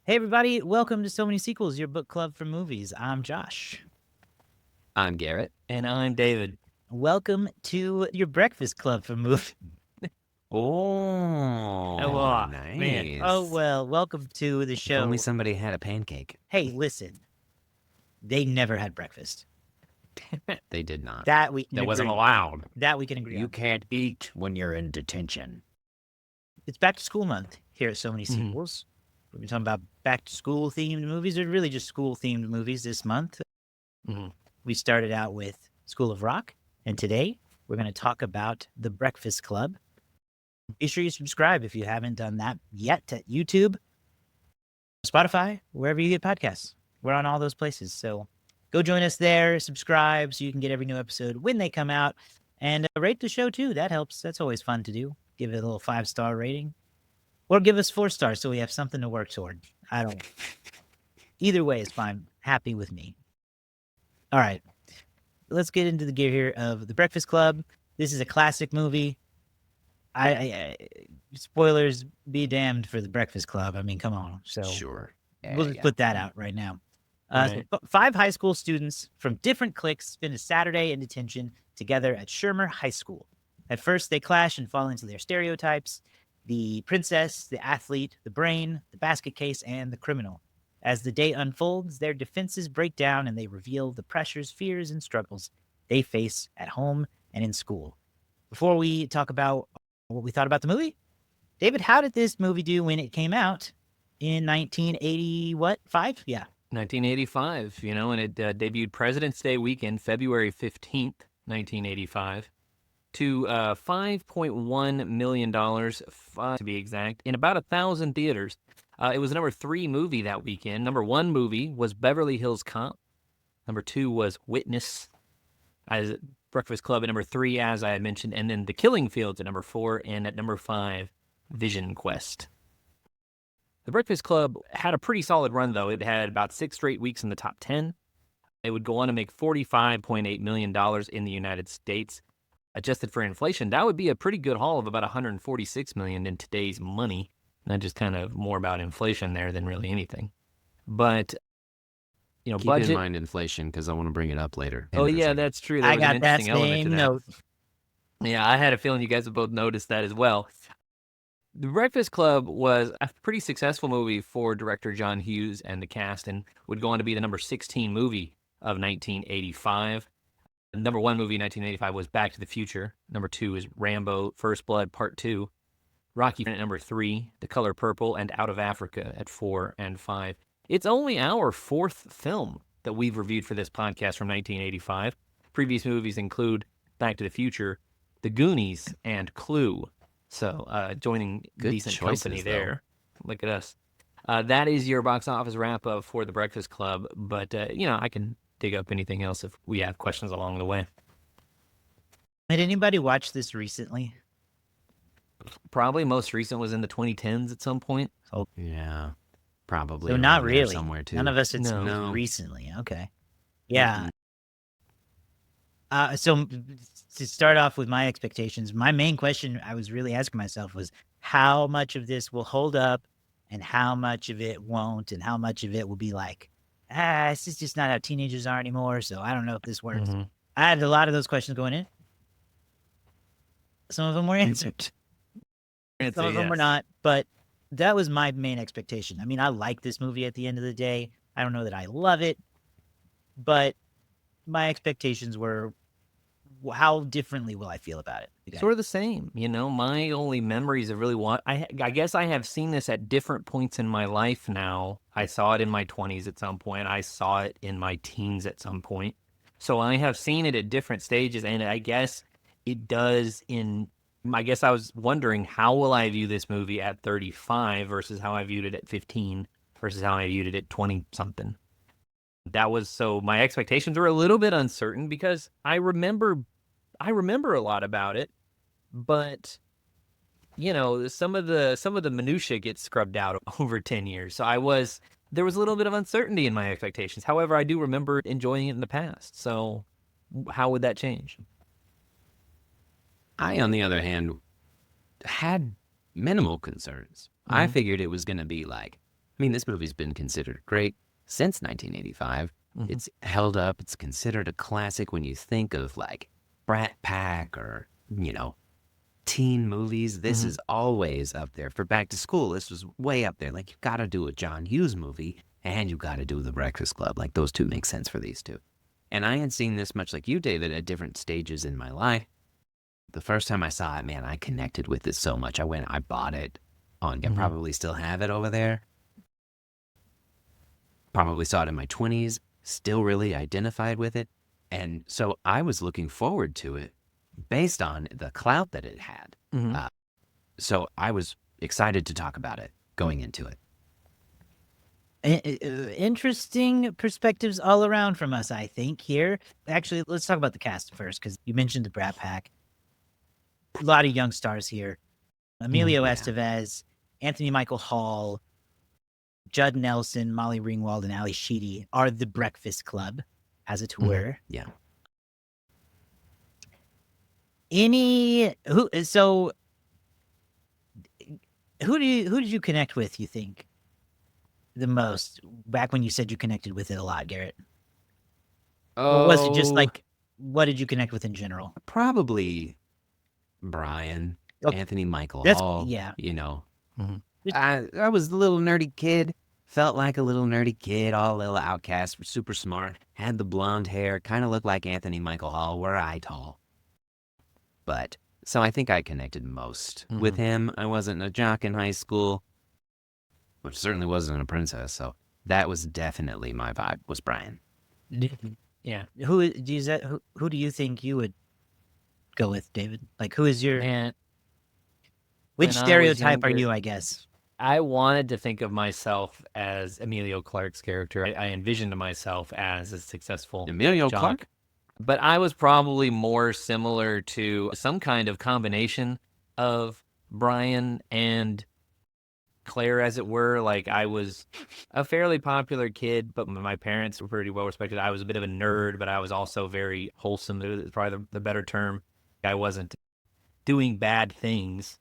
Hey, everybody. Welcome to So Many Sequels, your book club for movies. I'm Josh. I'm Garrett. And I'm David. Welcome to your breakfast club for movies. Oh, nice. man. Oh, well, welcome to the If show. only somebody had a pancake. Hey, listen. They never had breakfast. They did not. That we can That wasn't agree. allowed. That we can agree You on. can't eat when you're in detention. It's back to school month here at So Many Mhm. Sequels. We'll be talking about back to school themed movies, or really just school themed movies this month. Mhm. We started out with School of Rock, and today we're going to talk about The Breakfast Club. Be sure you subscribe if you haven't done that yet to YouTube, Spotify, wherever you get podcasts. We're on all those places. So go join us there, subscribe so you can get every new episode when they come out, and rate the show too. That helps. That's always fun to do. Give it a little 5-star rating, or give us 4 stars so we have something to work toward. I don't. Either way is fine. Happy with me. All right. Let's get into the gear here of The Breakfast Club. This is a classic movie. I spoilers be damned for The Breakfast Club. I mean, come on. So Sure. we'll just put that out right now. Right. So 5 high school students from different cliques spend a Saturday in detention together at Shermer High School. At first, they clash and fall into their stereotypes: the princess, the athlete, the brain, the basket case, and the criminal. As the day unfolds, their defenses break down and they reveal the pressures, fears, and struggles they face at home and in school. Before we talk about what we thought about the movie, David, how did this movie do when it came out in 1980? What? 5? Yeah. 1985, and it debuted President's Day weekend, February 15th, 1985, to $5.1 million, to be exact, in about 1,000 theaters. It was the number 3 movie that weekend. Number 1 movie was Beverly Hills Cop. Number 2 was Witness. As Breakfast Club at number 3, as I had mentioned, and then The Killing Fields at number 4, and at number 5, Vision Quest. The Breakfast Club had a pretty solid run, though. It had about 6 straight weeks in the top 10. It would go on to make $45.8 million in the United States. Adjusted for inflation, that would be a pretty good haul of about $146 million in today's money. Not just kind of more about inflation there than really anything. But, Keep budget. in mind inflation because I want to bring it up later. Oh, yeah, that's true. There I was an got that interesting element to same that. note. Yeah, I had a feeling you guys would both notice that as well. The Breakfast Club was a pretty successful movie for director John Hughes and the cast, and would go on to be the number 16 movie of 1985. The number 1 movie in 1985 was Back to the Future. Number 2 is Rambo: First Blood Part 2. Rocky at number 3, The Color Purple, and Out of Africa at 4 and 5. It's only our 4th film that we've reviewed for this podcast from 1985. Previous movies include Back to the Future, The Goonies, and Clue. So joining Good decent choices, company though. there. Look at us. That is your box office wrap-up for The Breakfast Club. But, I can dig up anything else if we have questions along the way. Did anybody watch this recently? Probably most recent was in the 2010s at some point. Yeah, probably. So not around there really. somewhere too. None of us had seen No. it recently. Okay. Yeah. So to start off with my expectations, my main question I was really asking myself was how much of this will hold up and how much of it won't, and how much of it will be like, this is just not how teenagers are anymore, so I don't know if this works. Mhm. I had a lot of those questions going in. Some of them were answered. Some of them were not, but that was my main expectation. I mean, I like this movie at the end of the day. I don't know that I love it, but my expectations were, how differently will I feel about it? Sort of the same, my only memories of really I guess I have seen this at different points in my life now. I saw it in my 20s at some point. I saw it in my teens at some point. So I have seen it at different stages, and I guess it does I guess I was wondering, how will I view this movie at 35 versus how I viewed it at 15 versus how I viewed it at 20-something. So my expectations were a little bit uncertain because I remember a lot about it, but some of the minutia gets scrubbed out over 10 years. So there was a little bit of uncertainty in my expectations. However, I do remember enjoying it in the past. So how would that change? I, on the other hand, had minimal concerns. I figured it was going to be like I mean, this movie's been considered great since 1985. Mhm. It's held up. It's considered a classic when you think of like Brat Pack or, teen movies. This is always up there. For back to school, this was way up there. Like, you got to do a John Hughes movie and you got to do The Breakfast Club. Like, those two make sense for these two. And I had seen this much like you, David, at different stages in my life. The first time I saw it, man, I connected with it so much. I bought it on, I probably still have it over there. Probably saw it in my 20s, still really identified with it. And so I was looking forward to it based on the clout that it had. So I was excited to talk about it going into it. Interesting perspectives all around from us, I think, here. Actually, let's talk about the cast first, because you mentioned the Brat Pack. A lot of young stars here. Emilio Yeah. Estevez, Anthony Michael Hall, Judd Nelson, Molly Ringwald, and Ali Sheedy are the Breakfast Club, as it were. Yeah. Who did you connect with, you think, the most? Back when you said you connected with it a lot, Garrett. Or was it just like, what did you connect with in general? Probably Brian, Okay. Anthony Michael That's- Hall. yeah. I was a little nerdy kid. Felt like a little nerdy kid, all a little outcast, super smart. Had the blonde hair, kind of looked like Anthony Michael Hall, were I tall. But, so I think I connected most with him. I wasn't a jock in high school, which certainly wasn't a princess, so that was definitely my vibe, was Brian. Yeah. Who do you think you would go with, David? Like, who is your... Man, which when I was stereotype are younger- you, I guess? I wanted to think of myself as Emilio Clark's character. I envisioned myself as a successful Emilio jock. Clark? But I was probably more similar to some kind of combination of Brian and Claire, as it were. Like, I was a fairly popular kid, but my parents were pretty well respected. I was a bit of a nerd, but I was also very wholesome. It was probably the better term. I wasn't doing bad things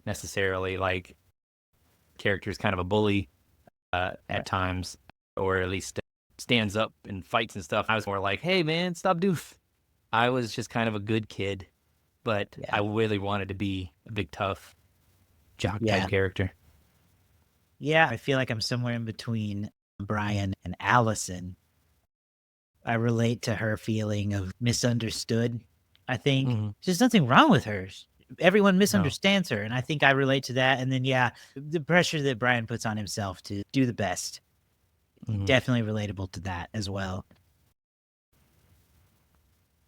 necessarily. Like, character's kind of a bully at times, or at least stands up and fights and stuff. I was more like, hey man, stop doof. I was just kind of a good kid, but I really wanted to be a big tough jock type character. Yeah, I feel like I'm somewhere in between Brian and Allison. I relate to her feeling of misunderstood. I think there's nothing wrong with her. Everyone misunderstands her, and I think I relate to that. And then, the pressure that Brian puts on himself to do the best. Definitely relatable to that as well.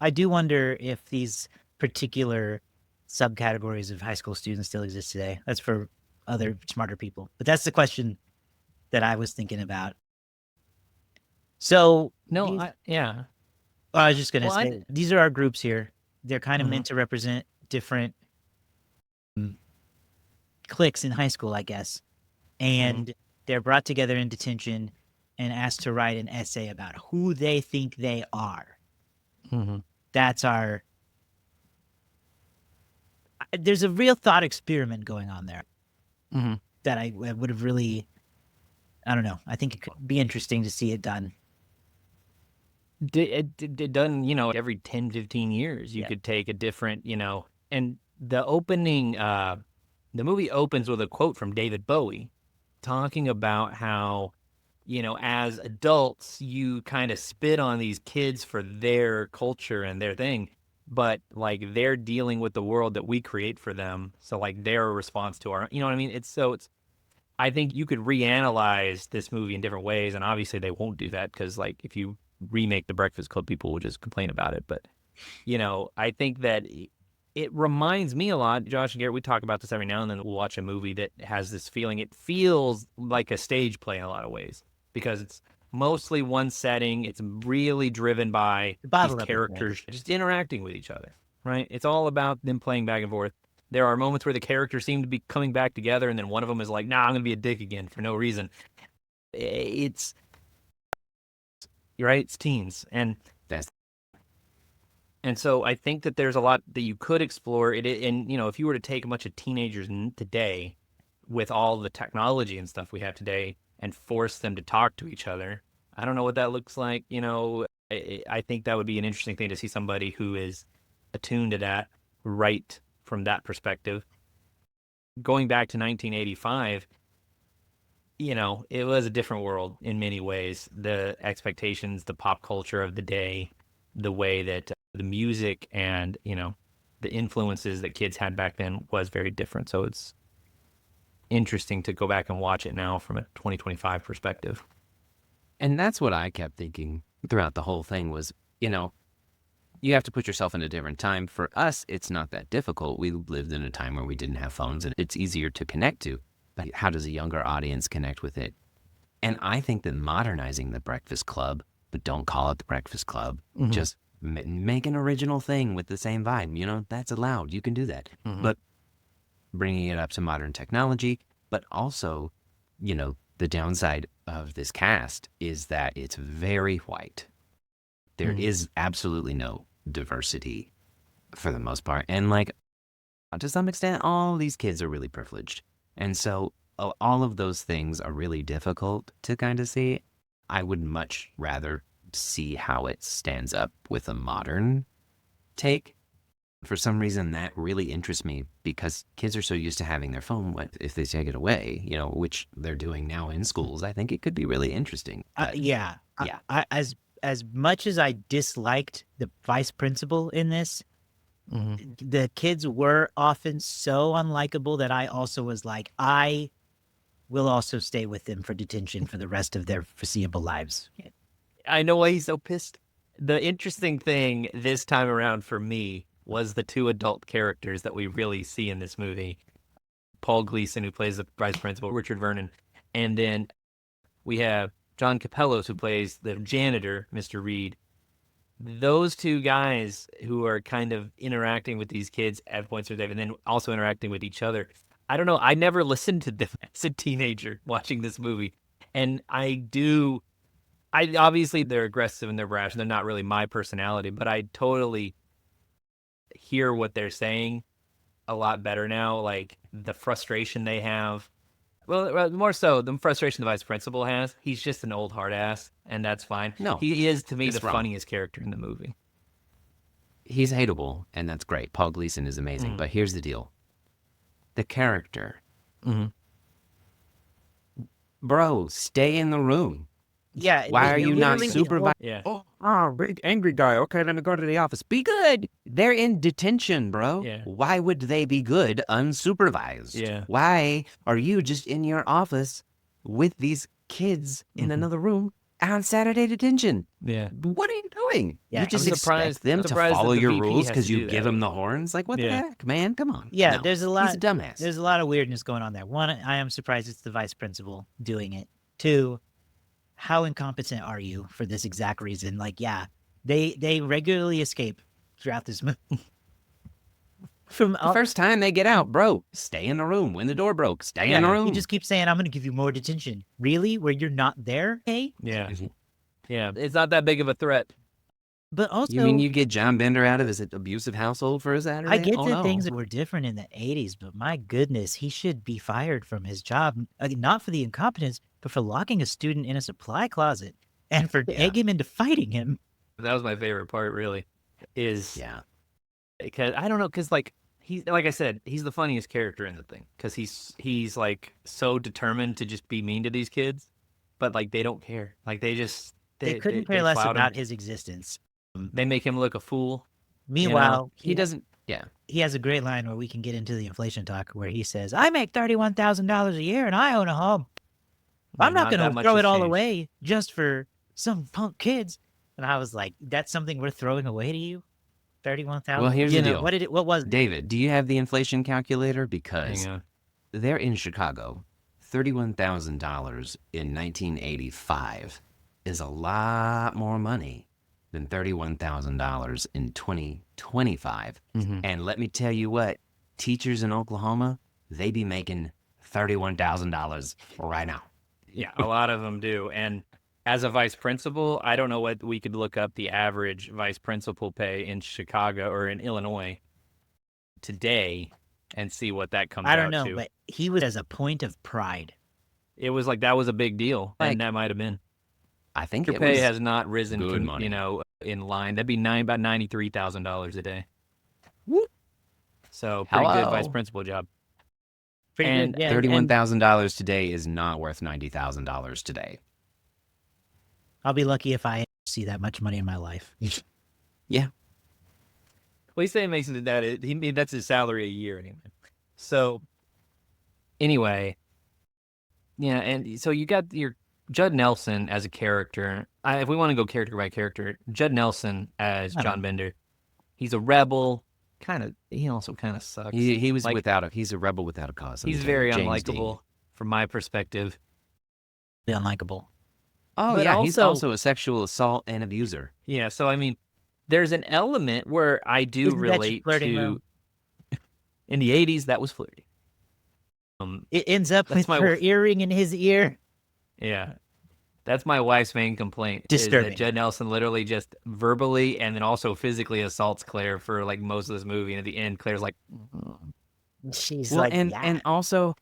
I do wonder if these particular subcategories of high school students still exist today. That's for other smarter people. But that's the question that I was thinking about. So, I was just going to say, these are our groups here. They're kind of meant to represent different cliques in high school, I guess. And they're brought together in detention and asked to write an essay about who they think they are. That's our... There's a real thought experiment going on there that I would have really... I don't know. I think it could be interesting to see it done. It done, every 10, 15 years. You could take a different, and the opening, the movie opens with a quote from David Bowie talking about how, as adults, you kind of spit on these kids for their culture and their thing, but like they're dealing with the world that we create for them. So like their response to our, you know what I mean? I think you could reanalyze this movie in different ways, and obviously they won't do that because like if you remake The Breakfast Club, people will just complain about it. But, I think that it reminds me a lot, Josh and Garrett, we talk about this every now and then. We'll watch a movie that has this feeling. It feels like a stage play in a lot of ways because it's mostly one setting. It's really driven by these characters just interacting with each other, right? It's all about them playing back and forth. There are moments where the characters seem to be coming back together, and then one of them is like, nah, I'm going to be a dick again for no reason. You're right, it's teens. And so I think that there's a lot that you could explore. And, if you were to take a bunch of teenagers today with all the technology and stuff we have today, and force them to talk to each other. I don't know what that looks like. I think that would be an interesting thing to see somebody who is attuned to that right from that perspective. Going back to 1985, it was a different world in many ways. The expectations, the pop culture of the day, the way that the music and, the influences that kids had back then was very different. So it's interesting to go back and watch it now from a 2025 perspective. And that's what I kept thinking throughout the whole thing was, you have to put yourself in a different time. For us, it's not that difficult. We lived in a time where we didn't have phones and it's easier to connect to. But how does a younger audience connect with it? And I think that modernizing the Breakfast Club, but don't call it the Breakfast Club, just make an original thing with the same vibe. That's allowed. You can do that. But bringing it up to modern technology, but also, the downside of this cast is that it's very white. There is absolutely no diversity for the most part. And to some extent, all these kids are really privileged. And so all of those things are really difficult to kind of see. I would much rather see how it stands up with a modern take. For some reason, that really interests me because kids are so used to having their phone. What if they take it away, which they're doing now in schools? I think it could be really interesting. Yeah. As much as I disliked the vice principal in this, the kids were often so unlikable that I also was like, I will also stay with them for detention for the rest of their foreseeable lives. I know why he's so pissed. The interesting thing this time around for me was the two adult characters that we really see in this movie. Paul Gleason, who plays the vice principal, Richard Vernon, and then we have John Capellos, who plays the janitor, Mr. Reed. Those two guys who are kind of interacting with these kids at points of their day and then also interacting with each other. I don't know. I never listened to them as a teenager watching this movie. And obviously they're aggressive and they're brash and they're not really my personality, but I totally hear what they're saying a lot better now. Like the frustration they have. Well, more so the frustration the vice principal has. He's just an old hard ass, and that's fine. No, he is to me the wrong. funniest character in the movie. He's hateable, and that's great. Paul Gleason is amazing, but here's the deal: the character. Bro, stay in the room. Yeah. Why are you not literally- supervised? Yeah. Oh, big angry guy. Okay, let me go to the office. Be good. They're in detention, bro. Yeah. Why would they be good unsupervised? Yeah. Why are you just in your office with these kids in another room on Saturday detention? Yeah. What are you doing? Yeah, You just I'm surprised- expect them I'm to surprised that follow the your VP rules has because to you do give that. them the horns? Like, what the Yeah. heck, man? Come on. Yeah, No. there's a lot. He's a dumbass. There's a lot of weirdness going on there. One, I am surprised it's the vice principal doing it. Two, how incompetent are you for this exact reason? Like, yeah, they regularly escape throughout this movie. From The first time they get out, bro, stay in the room. When the door broke, stay in the room. you just keep saying, "I'm going to give you more detention." Really, where you're not there? Hey, Yeah. Yeah. It's not that big of a threat. but also, You mean you get John Bender out of his abusive household for a Saturday? I get Oh, that no. things were different in the 80s, but my goodness, he should be fired from his job. Not for the incompetence, but for locking a student in a supply closet and for egging him into fighting him. That was my favorite part, really, is Yeah. because I don't know, because like I said, he's the funniest character in the thing because he's like so determined to just be mean to these kids, but like they don't care. Like they Couldn't care less flout about him. his existence. They make him look a fool. Meanwhile, He doesn't. Yeah. he has a great line where we can get into the inflation talk where he says, I make $31,000 a year and I own a home. I'm not that going to much throw has it all changed. away just for some punk kids. And I was like, that's something we're throwing away to you? 31,000? Well, here's the deal. What was it? David, do you have the inflation calculator? Because Hang on. they're in Chicago. $31,000 in 1985 is a lot more money than $31,000 in 2025. And let me tell you what, teachers in Oklahoma, they be making $31,000 right now. Yeah, a lot of them do. And as a vice principal, I don't know what we could look up the average vice principal pay in Chicago or in Illinois today and see what that comes out I don't know, to. but he was as a point of pride it was like that was a big deal, Like, and that might have been. I think Your it pay was has not risen, good money. in line. That'd be about $93,000 a day. So pretty good vice Hello. principal job. Pretty And good. Yeah. $31,000 today is not worth $90,000 today. I'll be lucky if I see that much money in my life. Yeah. Well, he's saying Mason did that. That's his salary a year anyway. So anyway, yeah, and so you got your Judd Nelson as a character. If we want to go character by character, Judd Nelson as John Bender. He's a rebel. He also kind of sucks. He was like, he's a rebel without a cause. He's very unlikable from my perspective. Unlikable. Oh, But yeah, he's also a sexual assault and abuser. Yeah, so I mean, there's an element where I do Isn't that your relate flirting to. room? In the 80s, that was flirty. It ends up That's with my her earring in his ear. Yeah. That's my wife's main complaint. Disturbing. Is that Judd Nelson literally just verbally and then also physically assaults Claire for like most of this movie. And at the end, Claire's like, She's Well, like, and yeah. and also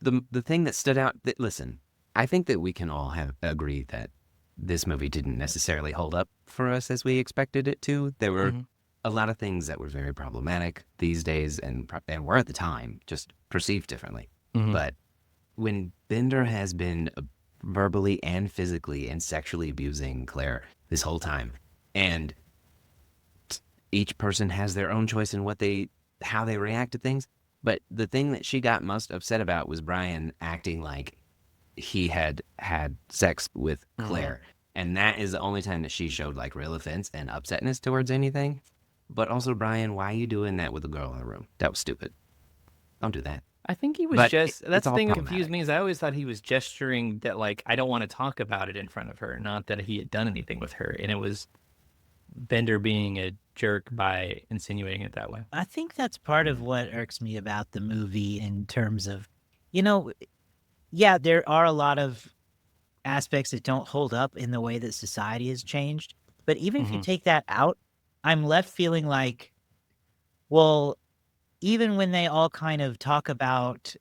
the thing that stood out. Listen, I think that we can all agree that this movie didn't necessarily hold up for us as we expected it to. There were a lot of things that were very problematic these days and were at the time just perceived differently. But when Bender has been verbally and physically and sexually abusing Claire this whole time, and each person has their own choice in how they react to things. But the thing that she got most upset about was Brian acting like he had had sex with Claire. And that is the only time that she showed like real offense and upsetness towards anything. But also, Brian, why are you doing that with a girl in the room? That was stupid. Don't do that. I think he was But that's it's the all thing that confused problematic. me is I always thought he was gesturing that like, I don't want to talk about it in front of her, not that he had done anything with her. And it was Bender being a jerk by insinuating it that way. I think that's part of what irks me about the movie in terms of, yeah, there are a lot of aspects that don't hold up in the way that society has changed. But even if you take that out, I'm left feeling like, well, even when they all kind of talk about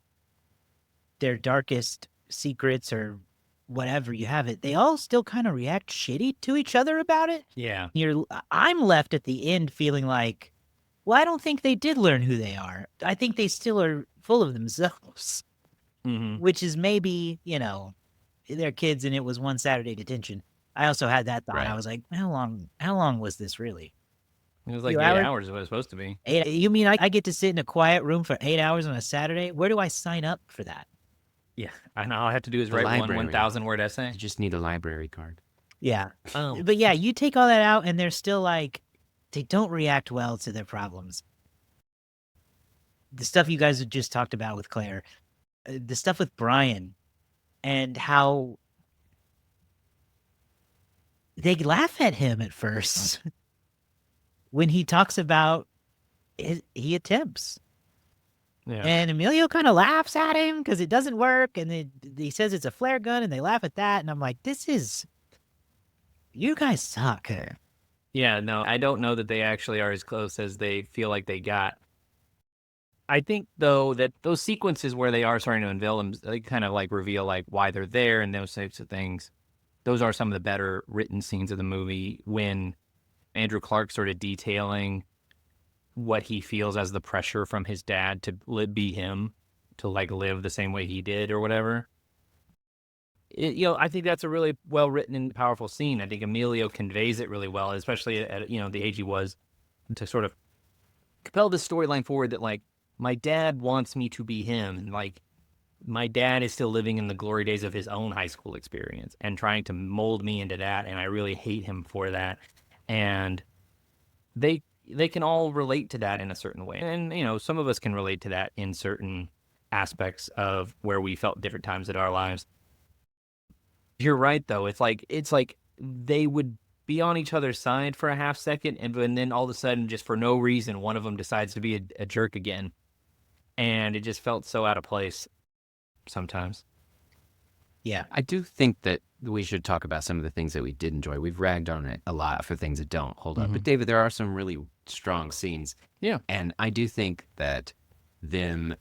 their darkest secrets or whatever you have it, they all still kind of react shitty to each other about it. Yeah. I'm left at the end feeling like, well, I don't think they did learn who they are. I think they still are full of themselves, which is maybe, they're kids and it was one Saturday detention. I also had that thought. Right. I was like, how long was this really? It was like Few 8 hours? hours is what it was supposed to be. You mean I get to sit in a quiet room for 8 hours on a Saturday? Where do I sign up for that? Yeah. And all I have to do is The write one library. 1,000-word essay. You just need a library card. Yeah. Oh. But yeah, you take all that out and they're still like, they don't react well to their problems. The stuff you guys have just talked about with Claire, the stuff with Brian, and how they laugh at him at first when he talks about he attempts. Yeah. And Emilio kind of laughs at him because it doesn't work. And he says it's a flare gun and they laugh at that. And I'm like, you guys suck. Yeah, no, I don't know that they actually are as close as they feel like they got. I think, though, that those sequences where they are starting to unveil them, they kind of like reveal like why they're there and those types of things. Those are some of the better written scenes of the movie when Andrew Clark sort of detailing what he feels as the pressure from his dad to be him, to like live the same way he did or whatever. I think that's a really well written and powerful scene. I think Emilio conveys it really well, especially at the age he was, to sort of propel this storyline forward that like my dad wants me to be him, and like my dad is still living in the glory days of his own high school experience and trying to mold me into that, and I really hate him for that. And they can all relate to that in a certain way, and some of us can relate to that in certain aspects of where we felt different times in our lives. You're right, though. It's like they would be on each other's side for a half second, and then all of a sudden, just for no reason, one of them decides to be a jerk again. And it just felt so out of place sometimes. Yeah. I do think that we should talk about some of the things that we did enjoy. We've ragged on it a lot for things that don't hold up. But David, there are some really strong scenes. Yeah. And I do think that them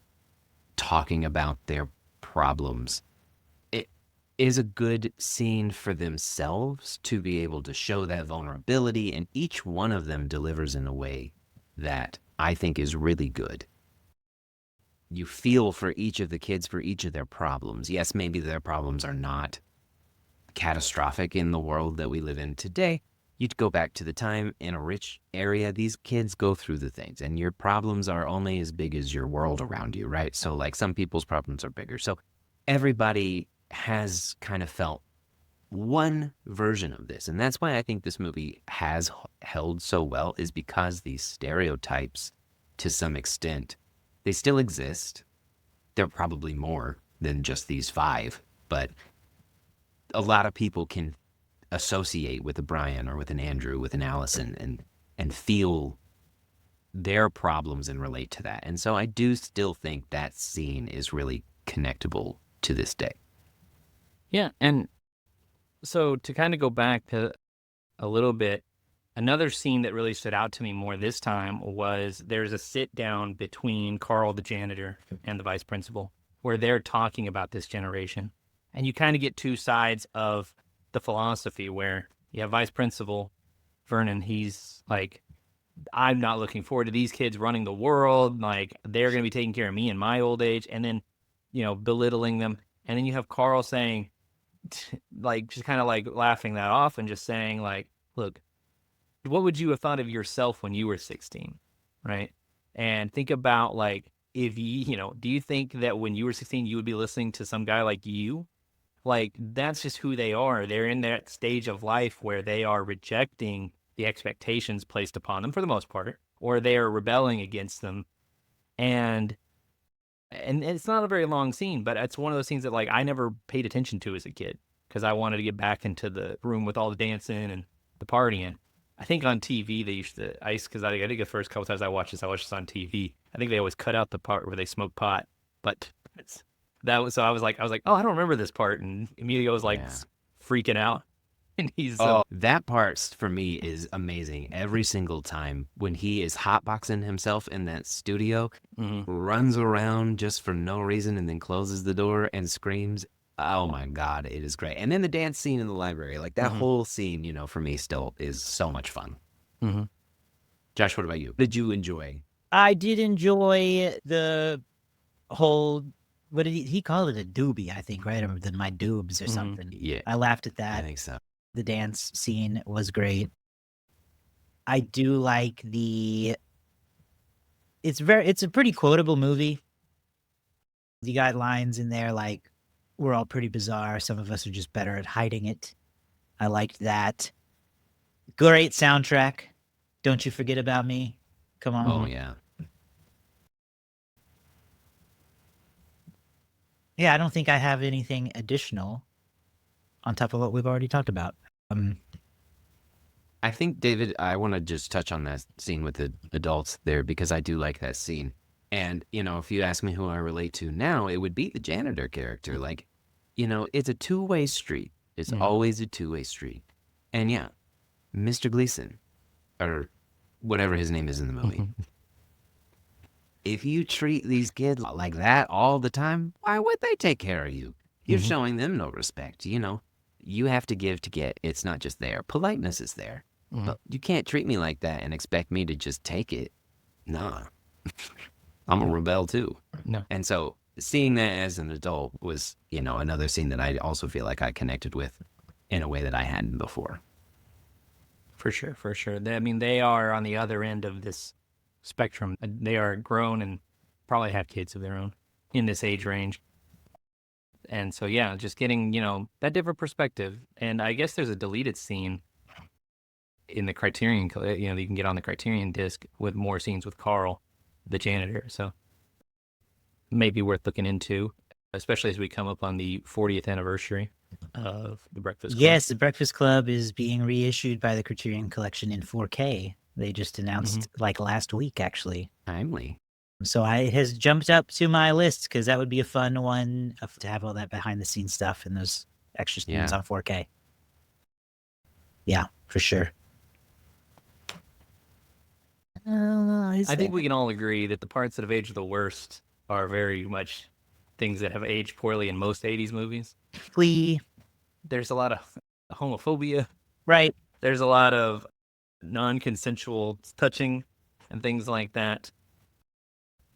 talking about their problems, is a good scene for themselves to be able to show that vulnerability, and each one of them delivers in a way that I think is really good. You feel for each of the kids for each of their problems. Yes, maybe their problems are not catastrophic in the world that we live in today. You'd go back to the time in a rich area, these kids go through the things, and your problems are only as big as your world around you, right? So like some people's problems are bigger. So everybody has kind of felt one version of this. And that's why I think this movie has held so well, is because these stereotypes, to some extent, they still exist. They're probably more than just these 5, but a lot of people can associate with a Brian or with an Andrew, with an Allison, and feel their problems and relate to that. And so I do still think that scene is really connectable to this day. Yeah, and so to kind of go back to a little bit, another scene that really stood out to me more this time was there's a sit down between Carl, the janitor, and the vice principal, where they're talking about this generation. And you kind of get two sides of the philosophy, where you have vice principal Vernon. He's like, I'm not looking forward to these kids running the world. Like, they're going to be taking care of me in my old age. And then, belittling them. And then you have Carl saying, like, just kind of like laughing that off and just saying, like, look, what would you have thought of yourself when you were 16, right? And think about, like, if do you think that when you were 16, you would be listening to some guy like you? Like, that's just who they are. They're in that stage of life where they are rejecting the expectations placed upon them for the most part, or they are rebelling against them. And it's not a very long scene, but it's one of those scenes that, like, I never paid attention to as a kid because I wanted to get back into the room with all the dancing and the partying. I think on TV they used to because I think the first couple times I watched this on TV. I think they always cut out the part where they smoke pot, but I was like, oh, I don't remember this part, and Emilio was like freaking out, and he's that part for me is amazing. Every single time when he is hotboxing himself in that studio, runs around just for no reason, and then closes the door and screams. Oh my God, it is great. And then the dance scene in the library, like that whole scene, for me still is so much fun. Josh, what about you? What did you enjoy? I did enjoy the whole, what did he call it? A doobie, I think, right? Or my doobs or something. Yeah. I laughed at that. I think so. The dance scene was great. I do like it's a pretty quotable movie. You got lines in there like, we're all pretty bizarre. Some of us are just better at hiding it. I liked that. Great soundtrack. Don't You Forget About Me. Come on. Oh, yeah. Yeah, I don't think I have anything additional on top of what we've already talked about. I think, David, I want to just touch on that scene with the adults there because I do like that scene. And, if you ask me who I relate to now, it would be the janitor character. Like, it's a two-way street. It's always a two-way street. And yeah, Mr. Gleason, or whatever his name is in the movie. If you treat these kids like that all the time, why would they take care of you? You're showing them no respect. You have to give to get. It's not just there. Politeness is there. But you can't treat me like that and expect me to just take it. Nah. I'm a rebel too. No. And so seeing that as an adult was, another scene that I also feel like I connected with in a way that I hadn't before. For sure. They are on the other end of this spectrum. They are grown and probably have kids of their own in this age range. And so, yeah, just getting, that different perspective. And I guess there's a deleted scene in the Criterion, you can get on the Criterion disc with more scenes with Carl, the janitor. So maybe worth looking into, especially as we come up on the 40th anniversary of The Breakfast Club. Yes, The Breakfast Club is being reissued by the Criterion Collection in 4K. They just announced like last week, actually. Timely. So it has jumped up to my list because that would be a fun one to have all that behind the scenes stuff and those extra scenes on 4K. Yeah, for sure. I think we can all agree that the parts that have aged the worst are very much things that have aged poorly in most 80s movies. Flea, There's a lot of homophobia. right? There's a lot of non-consensual touching and things like that.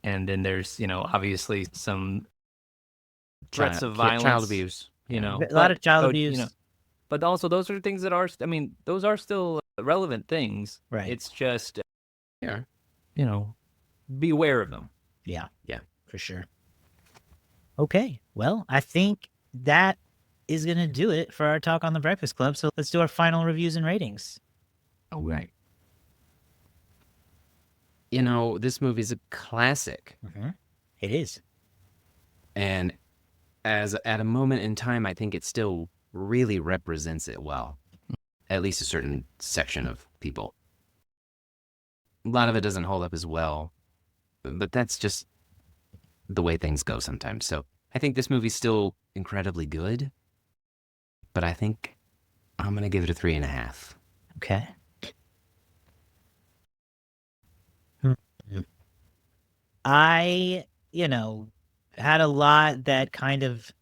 And then there's, obviously some threats of violence. Child abuse. You know, A lot of child but, abuse. but also those are things that are, those are still relevant things. Right. It's just, Yeah. be aware of them. Yeah. Yeah. For sure. Okay. Well, I think that is going to do it for our talk on the Breakfast Club. So let's do our final reviews and ratings. All right. This movie's a classic. It is. And at a moment in time, I think it still really represents it well. At least a certain section of people. A lot of it doesn't hold up as well, but that's just the way things go sometimes. So I think this movie's still incredibly good, but I think I'm going to give it a 3.5. Okay. I, had a lot that kind of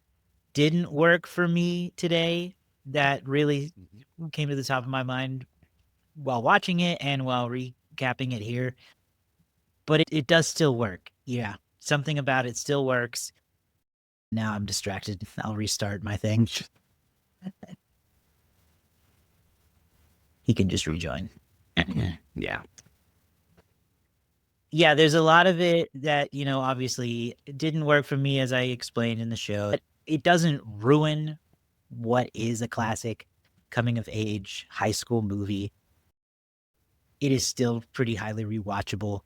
didn't work for me today that really came to the top of my mind while watching it and while recapping it here. But it does still work. Yeah. Something about it still works. Now I'm distracted. I'll restart my thing. He can just rejoin. Yeah. Yeah, there's a lot of it that, obviously didn't work for me as I explained in the show. It doesn't ruin what is a classic coming of age high school movie. It is still pretty highly rewatchable.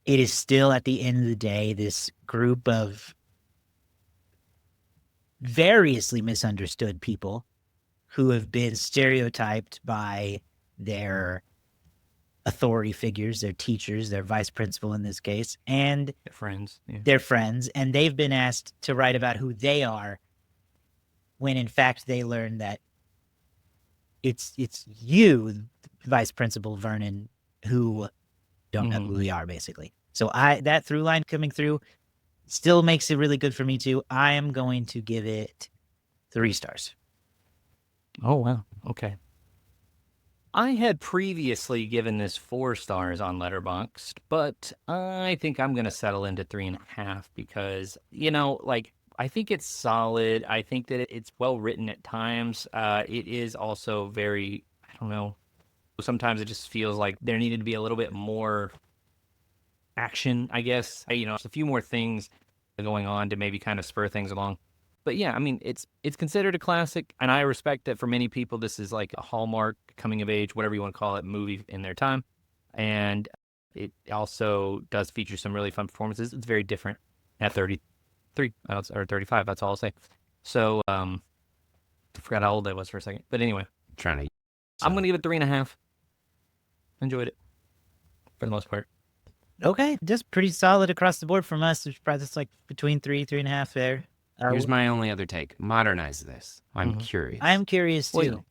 It is still, at the end of the day, this group of variously misunderstood people who have been stereotyped by their authority figures, their teachers, their vice principal in this case, and Their friends. Yeah. their friends, and they've been asked to write about who they are when in fact they learn that it's you, vice principal Vernon, who don't know who we are, basically. So that through line coming through still makes it really good for me too. I am going to give it 3 stars. Oh, wow. Okay. I had previously given this 4 stars on Letterboxd, but I think I'm going to settle into 3.5 because, I think it's solid. I think that it's well written at times. It is also very, I don't know, sometimes it just feels like there needed to be a little bit more action, I guess. Just a few more things going on to maybe kind of spur things along. But yeah, it's considered a classic, and I respect that for many people, this is like a hallmark, coming of age, whatever you want to call it, movie in their time. And it also does feature some really fun performances. It's very different at 33 or 35. That's all I'll say. So, I forgot how old I was for a second. But anyway, I'm going to give it 3.5. Enjoyed it for the most part. Okay, just pretty solid across the board from us. It's probably just like between 3.5 there. Here's my only other take. Modernize this. I'm curious. I am curious too.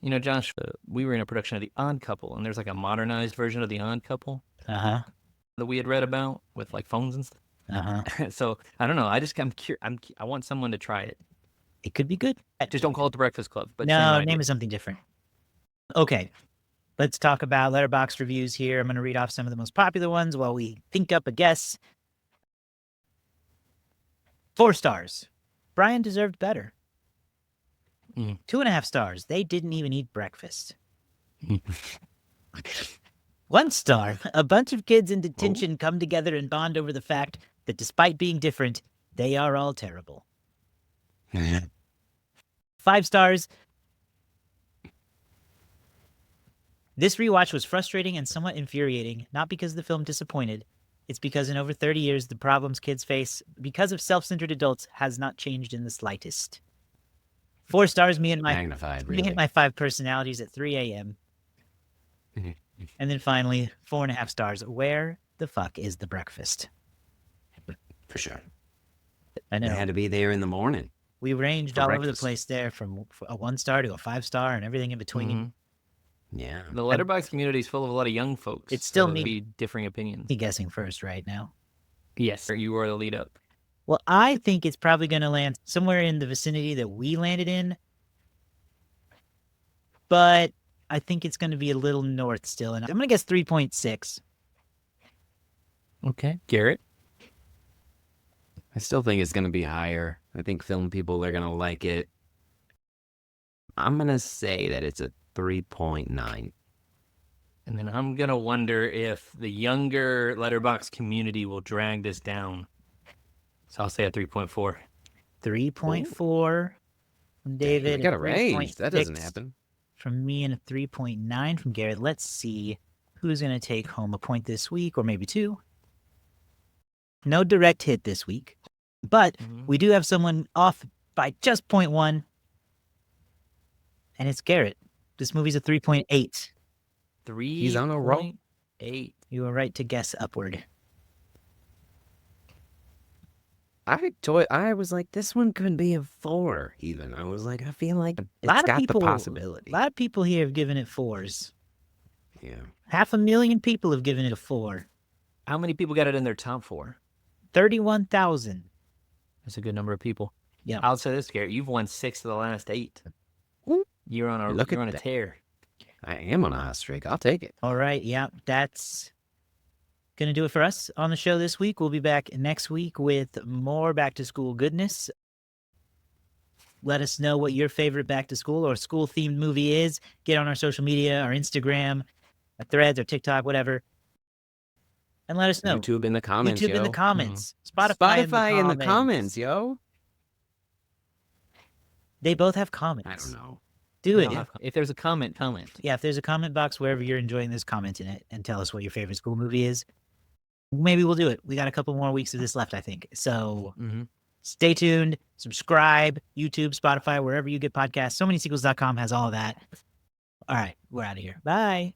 Well, Josh, we were in a production of The Odd Couple, and there's like a modernized version of The Odd Couple Uh-huh. that we had read about with like phones and stuff. Uh-huh. So I don't know. I want someone to try it. It could be good. Just don't call it The Breakfast Club. But No, same name idea. it something different. Okay. Let's talk about Letterboxd reviews here. I'm going to read off some of the most popular ones while we think up a guess. 4 stars. Brian deserved better. 2.5 stars. They didn't even eat breakfast. 1 star. A bunch of kids in detention come together and bond over the fact that despite being different, they are all terrible. 5 stars. This rewatch was frustrating and somewhat infuriating, not because the film disappointed. It's because in over 30 years, the problems kids face because of self-centered adults has not changed in the slightest. 4 stars, me and my Magnified, me really. and my 5 personalities at 3 a.m. And then finally, 4.5 stars. Where the fuck is the breakfast? For sure. I know. It had to be there in the morning. We ranged for all over the breakfast. place there from a 1 star to a 5 star and everything in between. Yeah. The Letterboxd community is full of a lot of young folks. It's still so me. there'll be differing opinions. Me guessing first right now. Yes, you were the lead up. Well, I think it's probably going to land somewhere in the vicinity that we landed in, but I think it's going to be a little north still. And I'm going to guess 3.6. Okay. Garrett? I still think it's going to be higher. I think film people are going to like it. I'm going to say that it's a 3.9. And then I'm going to wonder if the younger Letterboxd community will drag this down. So I'll say a 3.4. 3.4 from David. I got a and range. That doesn't 3.6 happen. from me, and a 3.9 from Garrett. Let's see who's going to take home a point this week, or maybe 2. No direct hit this week, but we do have someone off by just 0.1, and it's Garrett. This movie's a 3.8. He's on a roll. 3.8. You were right to guess upward. I was like, this one could be a 4 even. I was like, I feel like it's got the possibility. A lot of people here have given it 4s. Yeah. 500,000 people have given it a 4. How many people got it in their top 4? 31,000. That's a good number of people. Yeah. I'll say this, Garrett. You've won 6 of the last 8. You're on a Look at you're on a that. tear. I am on a hot streak. I'll take it. All right. Yeah, that's going to do it for us on the show this week. We'll be back next week with more back to school goodness. Let us know what your favorite back to school or school themed movie is. Get on our social media, our Instagram, our Threads, or TikTok, whatever. And let us know. YouTube in the comments, YouTube yo. in the comments. Spotify in the comments, yo. They both have comments. I don't know. Do it. If there's a comment. Yeah, if there's a comment box wherever you're enjoying this, comment in it and tell us what your favorite school movie is. Maybe we'll do it. We got a couple more weeks of this left, I think. So stay tuned, subscribe, YouTube, Spotify, wherever you get podcasts. SoManySequels.com has all of that. All right, we're out of here. Bye.